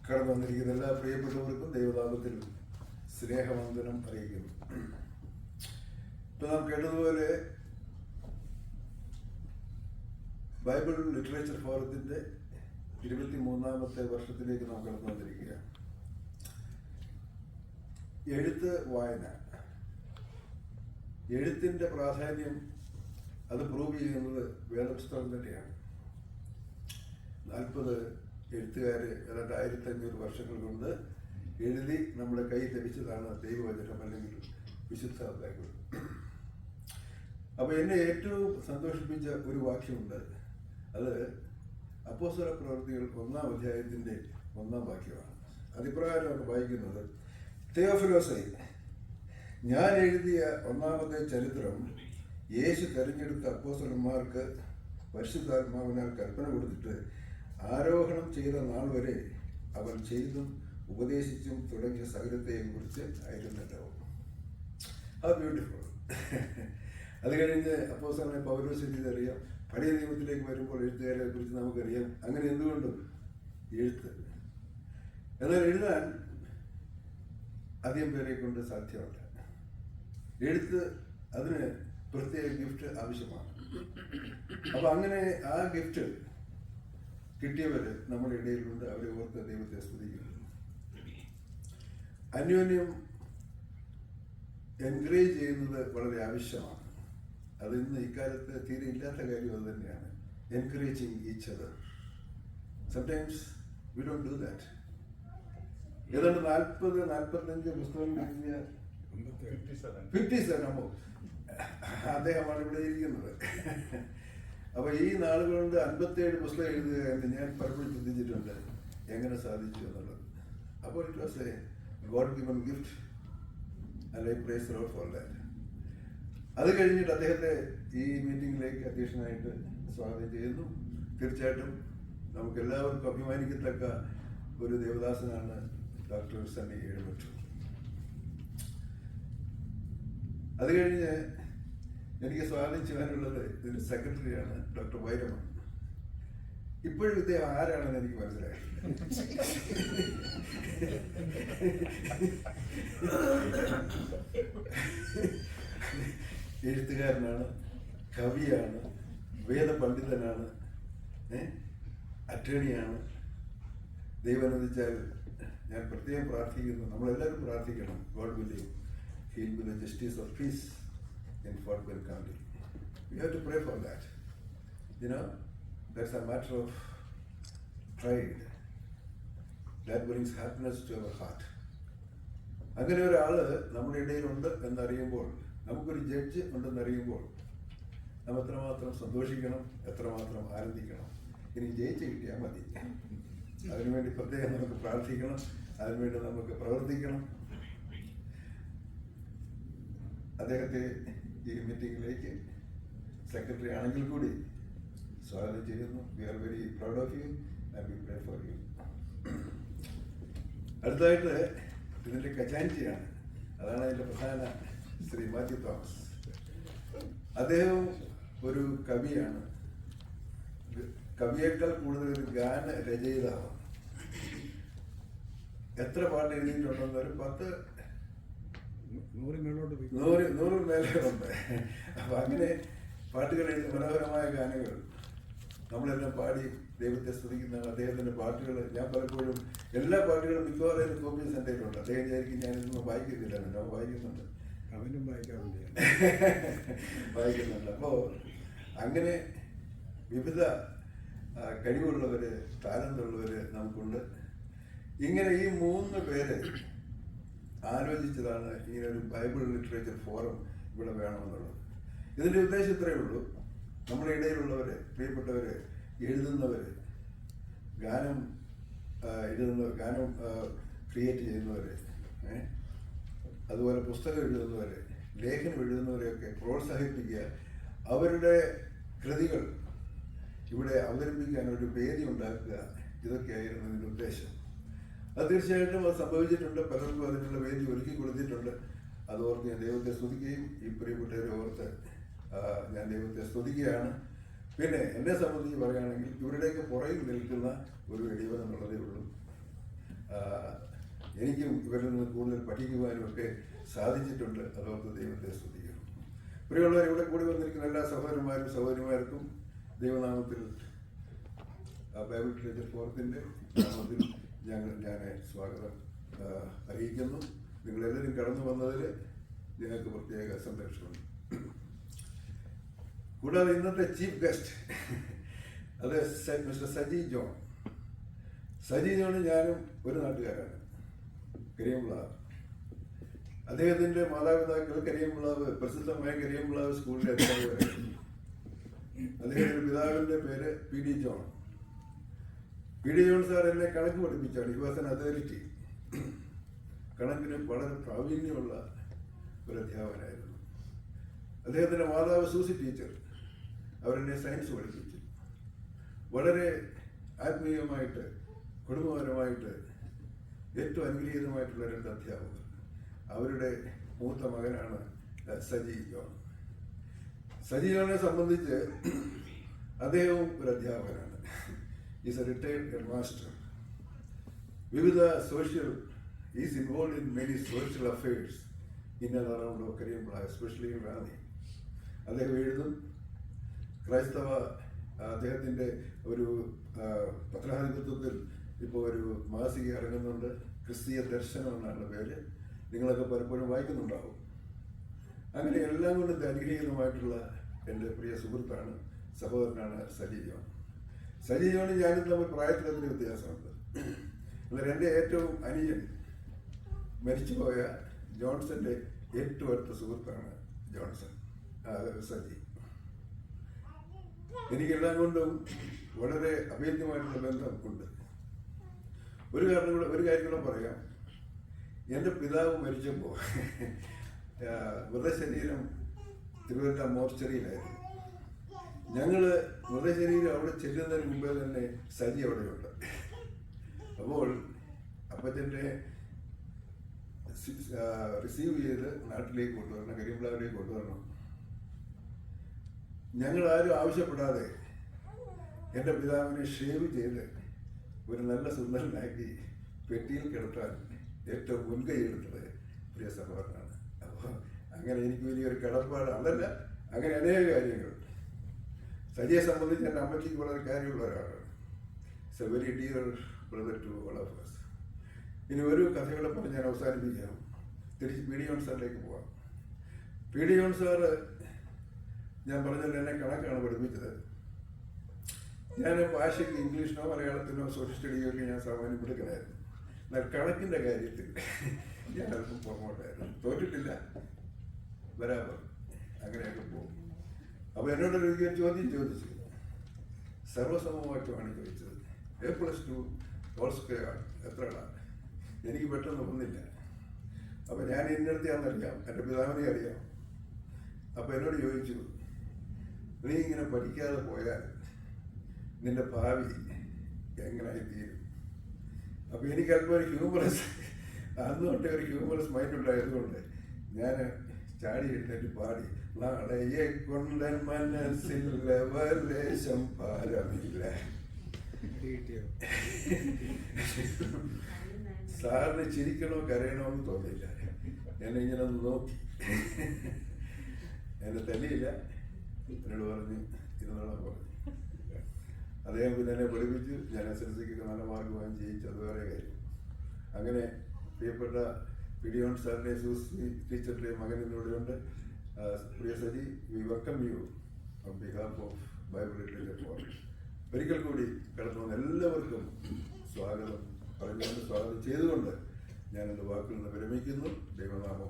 കടന്നു വന്നിരിക്കുന്ന എല്ലാ പ്രിയപ്പെട്ടവർക്കും ദൈവനാമത്തിൽ സ്നേഹവന്ദനം അറിയിക്കുന്നു. ഇപ്പം നാം കേട്ടതുപോലെ ബൈബിൾ ലിറ്ററേച്ചർ ഫോറത്തിൻ്റെ 23ാമത്തെ വർഷത്തിലേക്ക് നാം കടന്നു വന്നിരിക്കുകയാണ്. എഴുത്ത് വായന, എഴുത്തിൻ്റെ പ്രാധാന്യം അത് പ്രൂവ് ചെയ്യുന്നത് വേദപുസ്തകം തന്നെയാണ്. 40 എഴുത്തുകാർ ഏതാണ്ട് 1500 വർഷങ്ങൾ കൊണ്ട് എഴുതി നമ്മുടെ കയ്യിൽ ലഭിച്ചതാണ് ദൈവവചനം അല്ലെങ്കിൽ വിശുദ്ധ ബൈബിൾ. അപ്പോൾ എന്നെ ഏറ്റവും സന്തോഷിപ്പിച്ച ഒരു വാക്യമുണ്ട്. അത് അപ്പോസ്തല പ്രവൃത്തികൾ 1-ാം അധ്യായത്തിൻ്റെ 1-ാം വാക്യമാണ്. അതിപ്രകാരമാണ് വായിക്കുന്നത്: തെയോഫിലോസേ, ഞാൻ എഴുതിയ 1ാമത്തെ ചരിത്രം യേശു തെരഞ്ഞെടുത്ത അപ്പോസ്തലന്മാർക്ക് പരിശുദ്ധാത്മാവിനാൽ കൽപ്പന കൊടുത്തിട്ട് ആരോഹണം ചെയ്ത നാൾ വരെ അവൻ ചെയ്തും ഉപദേശിച്ചും തുടങ്ങിയ സകലത്തെയും കുറിച്ച് ആയിരുന്നല്ലോ. ആ ബ്യൂട്ടിഫുൾ. അത് കഴിഞ്ഞ് അപ്പോസ്തലനെ പൗലോസ് അറിയാം. പഴയ നിയമത്തിലേക്ക് വരുമ്പോൾ എഴുത്തുകാരെ കുറിച്ച് നമുക്കറിയാം. അങ്ങനെ എന്തുകൊണ്ടും എഴുത്ത്, എന്നാൽ എഴുതാൻ അധികം പേരെ കൊണ്ട് സാധ്യമല്ല. എഴുത്ത് അതിന് പ്രത്യേക ഗിഫ്റ്റ് ആവശ്യമാണ്. അപ്പം അങ്ങനെ ആ ഗിഫ്റ്റ് കിട്ടിയവർ നമ്മുടെ ഇടയിലുണ്ട്. അവരെ ഓർത്ത് ദൈവത്തെ സ്തുതിക്കുന്നു. അന്യോന്യം എൻകറേജ് ചെയ്യുന്നത് വളരെ ആവശ്യമാണ്. അത് ഇന്ന് ഇക്കാലത്ത് തീരെ ഇല്ലാത്ത കാര്യം അത് തന്നെയാണ്. Encouraging each other. Sometimes we don't do that. ഏതാണ്ട് 40-45 പുസ്തകങ്ങൾ എഴുതിയ 57 അദ്ദേഹമാണ് ഇവിടെ ഇരിക്കുന്നത്. അപ്പോൾ ഈ നാളുകളുണ്ട് 57 പുസ്തകം എഴുതുക എന്ന് ഞാൻ പലപ്പോഴും ചിന്തിച്ചിട്ടുണ്ട്, എങ്ങനെ സാധിച്ചു എന്നുള്ളത്. അപ്പോൾ it was A God given gift and I praise the Lord for that. അത് കഴിഞ്ഞിട്ട് അദ്ദേഹത്തെ ഈ മീറ്റിംഗിലേക്ക് അധ്യക്ഷനായിട്ട് സ്വാഗതം ചെയ്യുന്നു. തീർച്ചയായിട്ടും നമുക്ക് എല്ലാവർക്കും അഭിമാനിക്കത്തക്ക ഒരു ദേവദാസനാണ് ഡോക്ടർ സണ്ണി എഴുമറ്റൂർ. അത് കഴിഞ്ഞ് എനിക്ക് സ്വാഗതം ചെയ്യാനുള്ളത് ഇതിൻ്റെ സെക്രട്ടറിയാണ് ഡോക്ടർ വൈരമൺ. ഇപ്പോഴും ഇദ്ദേഹം ആരാണെന്ന് എനിക്ക് മനസ്സിലായി. എഴുത്തുകാരനാണ്, കവിയാണ്, വേദപണ്ഡിതനാണ്, അറ്റേണിയാണ്. ദൈവം അനുവദിച്ചാൽ ഞാൻ പ്രത്യേകം പ്രാർത്ഥിക്കുന്നു, നമ്മളെല്ലാവരും പ്രാർത്ഥിക്കണം. God willing he will be the justice of peace in Fort Bend County. We have to pray for that. You know, that's a matter of pride. That brings happiness to our heart. അങ്ങനെ ഒരാൾ നമ്മുടെ ഇടയിലുണ്ട് എന്നറിയുമ്പോൾ, നമുക്കൊരു judge ഉണ്ടെന്നറിയുമ്പോൾ നാം എത്രമാത്രം സന്തോഷിക്കണം, എത്രമാത്രം ആനന്ദിക്കണം. ഇനി ജയിച്ച് കിട്ടിയാൽ മതി. അതിനുവേണ്ടി പ്രത്യേകം നമുക്ക് പ്രാർത്ഥിക്കണം, അതിനുവേണ്ടി നമുക്ക് പ്രവർത്തിക്കണം. അദ്ദേഹത്തെ ഈ മീറ്റിംഗിലേക്ക് സെക്രട്ടറി ആണെങ്കിൽ കൂടി സ്വാഗതം ചെയ്യുന്നു. We are very proud of you and we pray for you. അടുത്തതായിട്ട് ഇതിൻ്റെ ഖജാൻജിയാണ്. അതാണ് അതിൻ്റെ പ്രധാന ശ്രീ മാത്യു തോമസ്. അദ്ദേഹം ഒരു കവിയാണ്. കവിയേക്കാൾ കൂടുതൽ ഒരു ഗാന രചയിതാവാണ്. എത്ര പാട്ട് എഴുതിയിട്ടുണ്ടെന്ന് ഒരു 100 മേലുണ്ട്. അപ്പം അങ്ങനെ പാട്ടുകൾ എഴുതി മനോഹരമായ ഗാനങ്ങൾ നമ്മളെല്ലാം പാടി ദൈവത്തെ സ്തുതിക്കുന്നതാണ്. അദ്ദേഹത്തിൻ്റെ പാട്ടുകൾ ഞാൻ പലപ്പോഴും എല്ലാ പാട്ടുകളും മിക്കവാറും കോപ്പീസ് എൻ്റെ കയ്യിലുണ്ട്. അദ്ദേഹം വിചാരിക്കും ഞാനിതൊന്നും വായിക്കുന്നില്ല, ഞാൻ വായിക്കുന്നുണ്ട്, അവനും വായിക്കുന്നുണ്ട്. അപ്പോൾ അങ്ങനെ വിവിധ കഴിവുള്ളവർ, ടാലൻ്റുള്ളവർ നമുക്കുണ്ട്. ഇങ്ങനെ ഈ 3 പേര് ആലോചിച്ചതാണ് ഇങ്ങനെ ഒരു ബൈബിൾ ലിറ്ററേച്ചർ ഫോറം ഇവിടെ വേണമെന്നുള്ളത്. ഇതിൻ്റെ ഉദ്ദേശം ഇത്രയേ ഉള്ളൂ: നമ്മുടെ ഇടയിലുള്ളവർ, പ്രിയപ്പെട്ടവർ, എഴുതുന്നവർ, ഗാനം എഴുതുന്നവർ, ഗാനം ക്രിയേറ്റ് ചെയ്യുന്നവർ, അതുപോലെ പുസ്തകം എഴുതുന്നവർ, ലേഖനം എഴുതുന്നവരെയൊക്കെ പ്രോത്സാഹിപ്പിക്കുക. അവരുടെ കൃതികൾ ഇവിടെ അവതരിപ്പിക്കാൻ ഒരു വേദി ഉണ്ടാക്കുക. ഇതൊക്കെയായിരുന്നു ഇതിൻ്റെ ഉദ്ദേശം. അത് തീർച്ചയായിട്ടും അത് സംഭവിച്ചിട്ടുണ്ട്. പലർക്കും അതിനുള്ള വേദി ഒരുക്കി കൊടുത്തിട്ടുണ്ട്. അതോർത്ത് ഞാൻ ദൈവത്തെ സ്തുതിക്കുകയും ഈ പ്രിയപ്പെട്ടവരെ ഓർത്ത് ഞാൻ ദൈവത്തെ സ്തുതിക്കുകയാണ്. പിന്നെ എന്നെ സംബന്ധിച്ച് പറയുകയാണെങ്കിൽ ഇവരുടെയൊക്കെ പുറകിൽ നിൽക്കുന്ന ഒരു എളിവൻ എന്നുള്ളതേ ഉള്ളൂ. എനിക്കും ഇവരിൽ നിന്ന് കൂടുതൽ പഠിക്കുവാനും ഒക്കെ സാധിച്ചിട്ടുണ്ട്. അതോർത്ത് ദൈവത്തെ സ്തുതിക്കുന്നു. പ്രിയമുള്ളവർ, ഇവിടെ കൂടി വന്നിരിക്കുന്ന എല്ലാ സഹോദരന്മാരും സഹോദരിമാർക്കും ദൈവനാമത്തിൽ ബൈബിൾ ലിറ്ററേച്ചർ ഫോറത്തിൻ്റെ നാമത്തിൽ ഞാൻ സ്വാഗതം അറിയിക്കുന്നു. നിങ്ങളെല്ലാവരും കടന്നു വന്നതിൽ ഞങ്ങൾക്ക് പ്രത്യേക സന്തോഷമുണ്ട്. കൂടാതെ ഇന്നത്തെ ചീഫ് ഗസ്റ്റ് അത് mister Saji John. Saji John ഞാനും ഒരു നാട്ടുകാരാണ്, കരിയംപ്ലാവ്. അദ്ദേഹത്തിൻ്റെ മാതാപിതാക്കൾ കരിയംപ്ലാവ്, പ്രസിദ്ധമായ കരിയംപ്ലാവ് സ്കൂളിലെ അധ്യാപകരായിരുന്നു. അദ്ദേഹത്തിൻ്റെ പിതാവിൻ്റെ പേര് P D John. P D John sir എന്നെ കണക്ക് പഠിപ്പിച്ചാണ്. He was an authority. കണക്കിന് വളരെ പ്രാവീണ്യമുള്ള ഒരു അധ്യാപകനായിരുന്നു. അദ്ദേഹത്തിൻ്റെ മാതാവ് സൂസി ടീച്ചർ, അവരെന്നെ സയൻസ് പഠിപ്പിച്ചു. വളരെ ആത്മീയമായിട്ട് കുടുംബപരമായിട്ട് ഏറ്റവും അനുഗ്രഹീതമായിട്ടുള്ള രണ്ട് അധ്യാപകർ. അവരുടെ മൂത്ത മകനാണ് സജി ജോൺ. സജി ജോണിനെ സംബന്ധിച്ച് അദ്ദേഹവും ഒരു അധ്യാപകനാണ്. Is a retired headmaster. വിവിധ is involve in many social affairs in and around of Kariyamplavu, especially in Ranni. അദ്ദേഹം എഴുതും. ക്രൈസ്തവ അദ്ദേഹത്തിൻ്റെ ഒരു പത്രാധിപത്യത്തിൽ ഇപ്പോൾ ഒരു മാസിക ഇറങ്ങുന്നുണ്ട്, ക്രിസ്തീയ ദർശനം എന്നാണ് പേര്. നിങ്ങളൊക്കെ പലപ്പോഴും വായിക്കുന്നുണ്ടാവും. അങ്ങനെ എല്ലാം കൊണ്ടും അനുഗ്രഹീതമായിട്ടുള്ള എൻ്റെ പ്രിയ സുഹൃത്താണ്, സഹോദരനാണ് സജി ജോൺ. സജി ജോണും ഞാനും തമ്മിൽ പ്രായത്തിലൊത്തിരി വ്യത്യാസമുണ്ട്. എന്നാൽ എൻ്റെ ഏറ്റവും അനുജൻ മരിച്ചുപോയ ജോൺസന്റെ ഏറ്റവും അടുത്ത സുഹൃത്താണ് ജോൺസൺ, സജി. എനിക്കെല്ലാം കൊണ്ടും വളരെ അഭേദ്യമായിട്ടുള്ള ബന്ധം ഉണ്ട്. ഒരു കാര്യം കൂടെ പറയാം. എൻ്റെ പിതാവ് മരിച്ചപ്പോൾ മൃതശരീരം തിരുവല്ല മോർച്ചറിയിലായിരുന്നു. ഞങ്ങൾ മൃതശരീരം അവിടെ ചെല്ലുന്നതിന് മുമ്പേ തന്നെ സജി അവിടെയുണ്ട്. അപ്പോൾ അപ്പച്ചൻ്റെ റിസീവ് ചെയ്ത് നാട്ടിലേക്ക് കൊണ്ടുവരണം, കരിയംപ്ലാവിലേക്ക് കൊണ്ടുവരണം. ഞങ്ങളാരും ആവശ്യപ്പെടാതെ എൻ്റെ പിതാവിനെ ഷേവ് ചെയ്ത് ഒരു നല്ല സുന്ദരനാക്കി പെട്ടിയിൽ കിടത്താൻ ഏറ്റവും മുൻകൈ എടുത്തത് പ്രിയ സഹോദരനാണ്. അപ്പോൾ അങ്ങനെ എനിക്ക് വലിയൊരു കടപ്പാട് അതല്ല, അങ്ങനെ അനേക കാര്യങ്ങൾ. സജിയെ സംബന്ധിച്ച് എൻ്റെ അമ്മയ്ക്ക് വളരെ കാര്യമുള്ള ഒരാളാണ്. It's a very dear brother to all of us. ഇനി ഒരു കഥകളെ പറഞ്ഞ് ഞാൻ അവസാനിപ്പിക്കാം. തിരിച്ച് പി ഡി ജോൺ സാറിലേക്ക് പോവാം. പി ഡി ജോൺ സാറ് ഞാൻ പറഞ്ഞത് എന്നെ കണക്കാണ് പഠിപ്പിച്ചത്. ഞാൻ ഭാഷയ്ക്ക് ഇംഗ്ലീഷിനോ മലയാളത്തിനോ സോഷ്യൽ സ്റ്റഡിയോ ഒക്കെ ഞാൻ സാമാന്യം എടുക്കണമായിരുന്നു. എന്നാൽ കണക്കിൻ്റെ കാര്യത്തിൽ ഞാൻ അല്പം പുറമോട്ടായിരുന്നു. തോറ്റിട്ടില്ല, ബരാബർ അങ്ങനെയൊക്കെ പോകും. അപ്പോൾ എന്നോടൊരു ചോദ്യം ചോദിച്ചു, സർവസമമാറ്റമാണ് ചോദിച്ചത്. A+2 ഹോൾ സ്ക്വയർ എത്രയാണ്? എനിക്ക് പെട്ടെന്ന് ഒന്നില്ല. അപ്പോൾ ഞാൻ ഇന്നടത്തെയാണെന്നറിയാം, എൻ്റെ പിതാവിനെ അറിയാം. അപ്പോൾ എന്നോട് ചോദിച്ചു, നീ ഇങ്ങനെ പഠിക്കാതെ പോയാൽ നിന്റെ ഭാവി എങ്ങനെയായി തീരും? അപ്പോൾ എനിക്ക് അല്പം ഒരു ഹ്യൂമറസ്, അന്ന് തൊട്ടേ ഒരു ഹ്യൂമറസ് മൈൻഡ് ഉണ്ടായതുകൊണ്ട് ഞാൻ ചാടി എഴുന്നേറ്റ് പാടി, നാളെയെ കൊണ്ടൻ മനസ്സിൽ ലേശം ഭാരമില്ല. സാറിന് ചിരിക്കണോ കരയണോ എന്ന് തോന്നിയില്ല. എന്നെ ഇങ്ങനെ ഒന്ന് നോക്കി, എന്നെ തല്ലിയില്ല. എന്നോട് പറഞ്ഞ് ഇരുന്നോളാൻ പറഞ്ഞു. അദ്ദേഹം പിന്നെ എന്നെ പഠിപ്പിച്ചു. ഞാൻ SSLCക്ക് നല്ല മാർക്ക് വാങ്ങി ജയിച്ചു. അത് വേറെ കാര്യം. അങ്ങനെ പ്രിയപ്പെട്ട പി ഡി ജോൺ സാറിൻ്റെ സൂസി ടീച്ചറുടെ മകൻ എന്നോടുണ്ട്. പ്രിയ Saji, we welcome you on behalf of Bible literature forum. ഒരിക്കൽ കൂടി കടന്നു വന്ന എല്ലാവർക്കും സ്വാഗതം പറഞ്ഞുകൊണ്ട്, സ്വാഗതം ചെയ്തുകൊണ്ട് ഞാൻ എൻ്റെ വാക്കിൽ നിന്ന് വിരമിക്കുന്നു. ദൈവനാമം